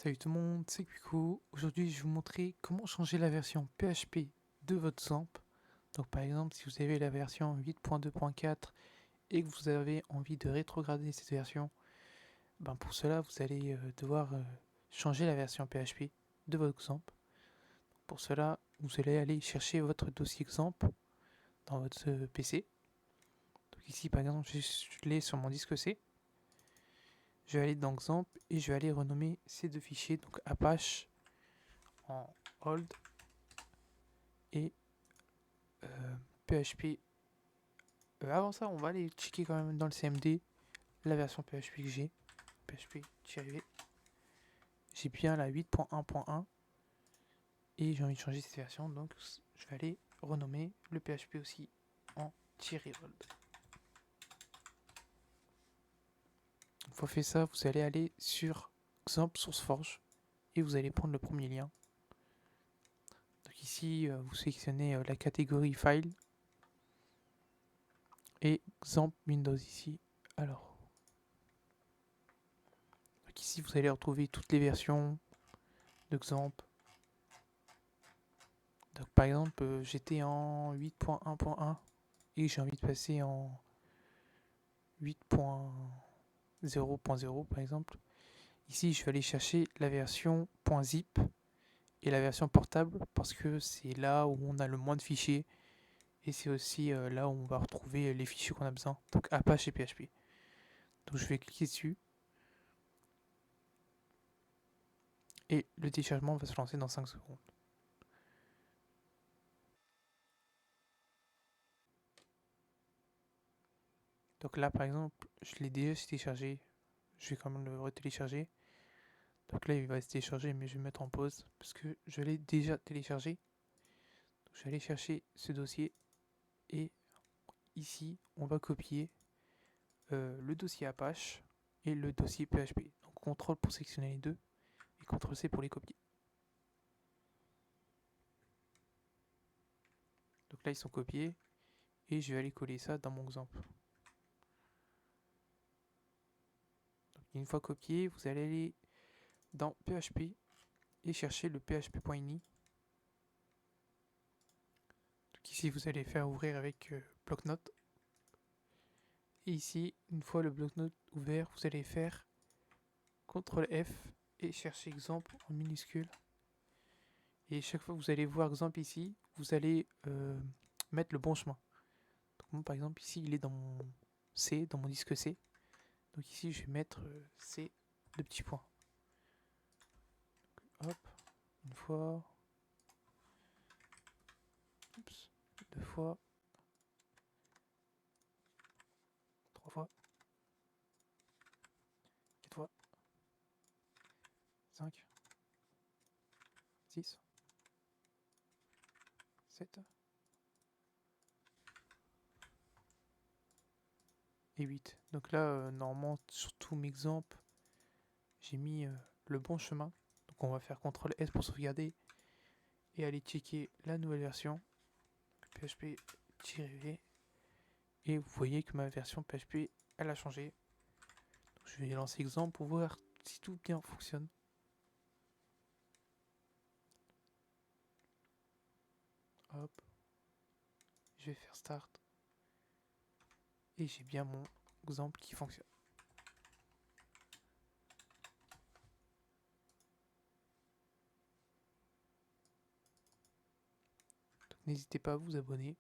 Salut tout le monde, c'est Cuico. Aujourd'hui, je vais vous montrer comment changer la version PHP de votre XAMPP. Donc par exemple, si vous avez la version 8.2.4 et que vous avez envie de rétrograder cette version, pour cela, vous allez devoir changer la version PHP de votre XAMPP. Pour cela, vous allez aller chercher votre dossier XAMPP dans votre PC. Donc ici, par exemple, je l'ai sur mon disque C. Je vais aller dans XAMPP et je vais aller renommer ces deux fichiers, donc Apache en old et PHP. Avant ça, on va aller checker quand même dans le CMD la version PHP que j'ai. PHP-V. J'ai bien la 8.1.1 et j'ai envie de changer cette version, donc je vais aller renommer le PHP aussi en -old. Une fois fait ça, vous allez aller sur XAMPP SourceForge et vous allez prendre le premier lien. Donc ici, vous sélectionnez la catégorie File et XAMPP Windows ici. Alors, donc ici, vous allez retrouver toutes les versions de XAMPP. Donc par exemple, j'étais en 8.1.1 et j'ai envie de passer en 8.0.0 par exemple. Ici, je vais aller chercher la version .zip et la version portable parce que c'est là où on a le moins de fichiers et c'est aussi là où on va retrouver les fichiers qu'on a besoin. Donc Apache et PHP. Donc je vais cliquer dessus et le téléchargement va se lancer dans 5 secondes. Donc là par exemple, je l'ai déjà téléchargé. Je vais quand même le retélécharger. Donc là, il va se télécharger, mais je vais mettre en pause parce que je l'ai déjà téléchargé. Donc, je vais aller chercher ce dossier et ici, on va copier le dossier Apache et le dossier PHP. Donc CTRL pour sélectionner les deux et CTRL-C pour les copier. Donc là, ils sont copiés et je vais aller coller ça dans mon exemple. Donc, une fois copié, vous allez aller dans PHP et chercher le php.ini. Donc ici, vous allez faire ouvrir avec bloc-notes. Et ici, une fois le bloc-notes ouvert, vous allez faire CTRL F et chercher exemple en minuscule. Et chaque fois que vous allez voir exemple ici, vous allez mettre le bon chemin. Donc moi, par exemple, ici, il est dans mon C, dans mon disque C. Donc ici, je vais mettre C, deux petits points. Donc, hop, une fois, oups, deux fois, trois fois, quatre fois, 5, 6, 7 et 8. Donc là, normalement, sur tous mes exemples, j'ai mis le bon chemin. Donc on va faire CTRL S pour sauvegarder et aller checker la nouvelle version php-v et vous voyez que ma version PHP elle a changé. Donc, je vais lancer exemple pour voir si tout bien fonctionne. Hop, je vais faire start et j'ai bien mon exemple qui fonctionne. Donc n'hésitez pas à vous abonner.